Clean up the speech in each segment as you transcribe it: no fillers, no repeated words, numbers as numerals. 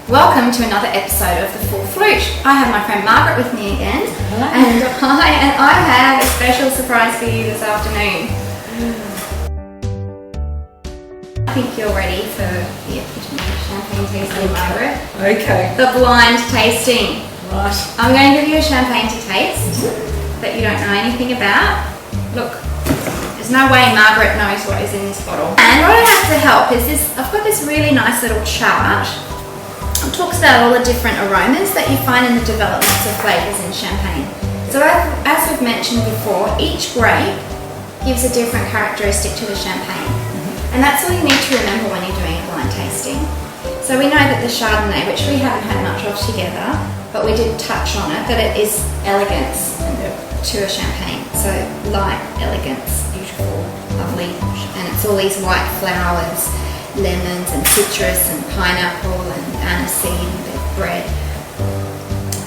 Welcome to another episode of the Full Flute. I have my friend Margaret with me again. Hello. And I have a special surprise for you this afternoon. I think you're ready for the champagne tasting, Margaret. Okay. The blind tasting. Right. I'm going to give you a champagne to taste that you don't know anything about. Look, there's no way Margaret knows what is in this bottle. And what I have to help is this, I've got this really nice little chart. It talks about all the different aromas that you find in the developments of flavours in champagne. So as we've mentioned before, each grape gives a different characteristic to the champagne. And that's all you need to remember when you're doing a blind tasting. So we know that the Chardonnay, which we haven't had much of together, but we did touch on it, that it is elegance to a champagne. So light, elegance, beautiful, lovely, and it's all these white flowers, lemons and citrus and pineapple and aniseed and a bit of bread.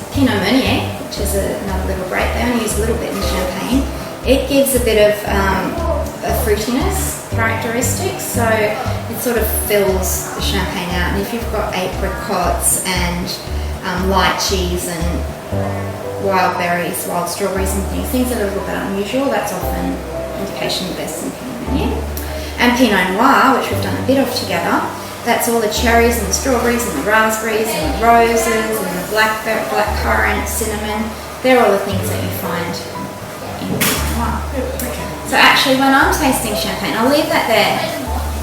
Pinot Meunier, which is another little grape, they only use a little bit in champagne. It gives a bit of a fruitiness characteristic, so it sort of fills the champagne out. And if you've got apricots and lychees and wild berries, wild strawberries and things that are a little bit unusual, that's often an indication of best in Pinot Meunier. And Pinot Noir, which we've done a bit of together, that's all the cherries and the strawberries and the raspberries and the roses and the blackcurrant, cinnamon. They're all the things that you find in Pinot Noir. So actually, when I'm tasting champagne, I'll leave that there.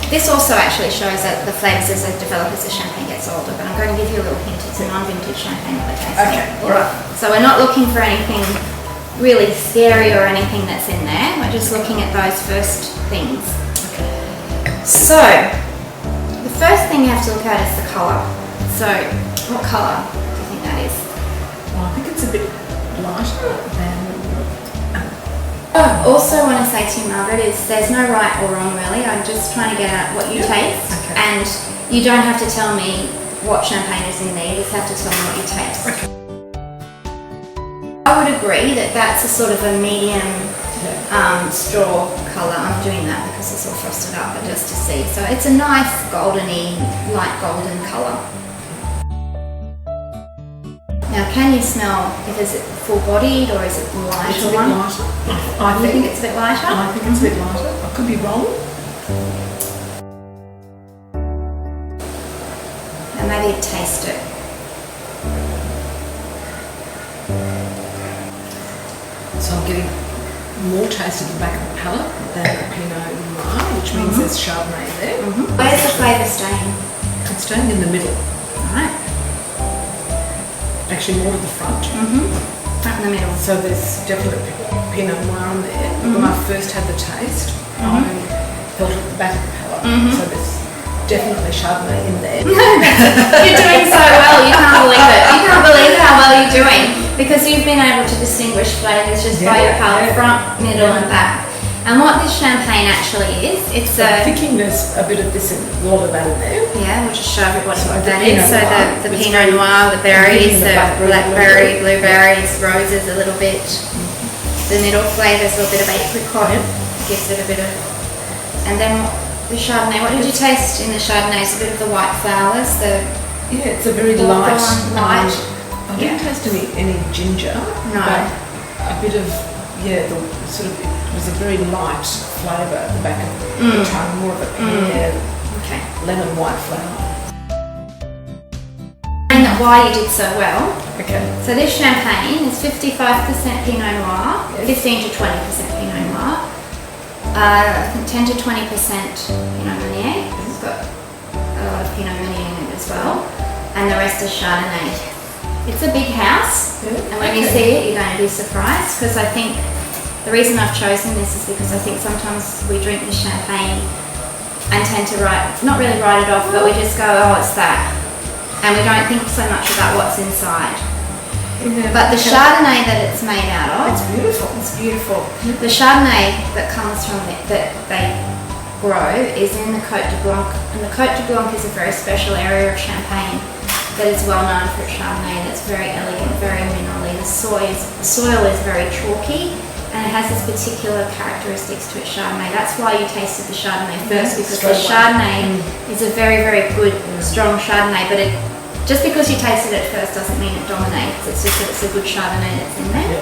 This also actually shows that the flavours as they develop as the champagne gets older, but I'm going to give you a little hint. It's a non-vintage champagne that we're tasting. Okay, all right. So we're not looking for anything really scary or anything that's in there. We're just looking at those first things. So, the first thing you have to look at is the colour. So, what colour do you think that is? Well, I think it's a bit lighter than... I also want to say to you, Margaret, is there's no right or wrong really. I'm just trying to get at what you taste. Okay. And you don't have to tell me what champagne is in there, you just have to tell me what you taste. Okay. I would agree that that's a sort of a medium straw colour. I'm doing that because it's all frosted up, but just to see. So it's a nice goldeny, light golden colour. Now, can you smell if is it full-bodied or is it lighter? It's a bit lighter. I think it's a bit lighter? I think it's a bit lighter. I could be wrong. Now maybe taste it. So I'm getting more taste at the back of the palate than the Pinot Noir, which means there's Chardonnay there. Where's the flavour staying? It's staying in the middle. Right. Actually, more to the front. Front in the middle. So there's definitely Pinot Noir in there. When I first had the taste, I felt it at the back of the palate. So there's definitely Chardonnay in there. You're doing so well, you can't believe it. You can't believe how well you're doing because you've been able to distinguish flavours just by your palate, front, middle and back. And what this champagne actually is, it's a thickiness, a bit of this, a lot of that in there. Yeah, we'll just show everybody what the that is. So the Pinot Noir, the berries, the blackberry, blueberries, roses a little bit. The middle flavour is a little bit of apricot, gives it a bit of, and then the Chardonnay. What did you taste in the Chardonnay? It's a bit of the white flowers. Yeah, it's a very light. I didn't taste any ginger. No. But a bit of the sort of it was a very light flavour at the back of the tongue, more of a pear, lemon white flower. And why you did so well. Okay. So this champagne is 55% Pinot Noir, 15 to 20% Pinot Noir. I think 10 to 20% Pinot Meunier. It's got a lot of Pinot Meunier in it as well. And the rest is Chardonnay. It's a big house, and when you see it, you're going to be surprised because I think the reason I've chosen this is because I think sometimes we drink the champagne and tend to not really write it off, but we just go, oh, it's that. And we don't think so much about what's inside. But the Chardonnay that it's made out of, it's beautiful. It's beautiful. The Chardonnay that comes from that they grow is in the Côte de Blanc, and the Côte de Blanc is a very special area of Champagne that is well known for its Chardonnay. That's very elegant, very minerally. The soil is very chalky, and it has this particular characteristics to its Chardonnay. That's why you tasted the Chardonnay first, because the Chardonnay is a very, very good, strong Chardonnay, but Just because you taste it at first doesn't mean it dominates. It's just that it's a good Chardonnay that's in there.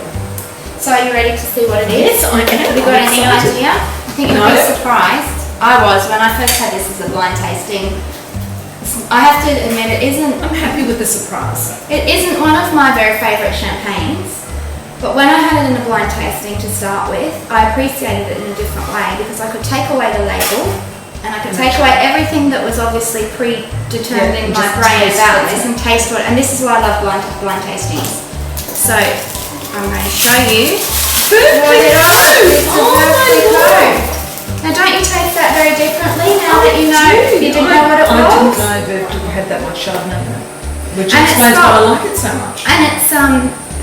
So are you ready to see what it is? Yes, I am. Have you got any idea? I think you'll be surprised. I was when I first had this as a blind tasting. I have to admit it isn't. I'm happy with the surprise. It isn't one of my very favourite champagnes. But when I had it in a blind tasting to start with, I appreciated it in a different way because I could take away the label and I could take away everything that was obviously predetermined in my brain about this and taste what. And this is why I love blind tastings. So I'm going to show you what it is. Oh my God! Now don't you taste that very differently now that you know you didn't know what it was? I didn't know that it had that much Chardonnay in it, which And explains it's why I not- like it so much. And it's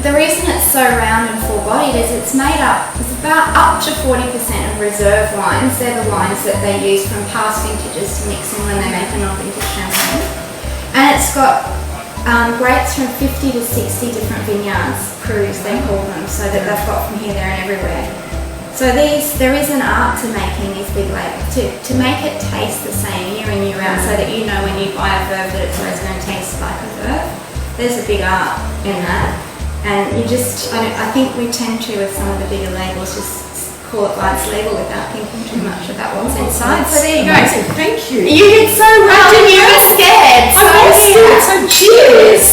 the reason it's so round and full-bodied is it's made up. It's about up to 40% of reserve wines. They're the wines that they use from past vintages to mix in when they make an authentic champagne. And it's got grapes from 50 to 60 different vineyards, crus they call them, so that they've got from here, there, and everywhere. So there is an art to making these big labels to make it taste the same year in year out, so that you know when you buy a verve that it's always going to taste like a verve. There's a big art in that. And you just, I think we tend to, with some of the bigger labels, just call it by its label without thinking too much about what's inside. So there you go. Amazing. Thank you. You did so well. didn't You were scared. I was scared. So cheers.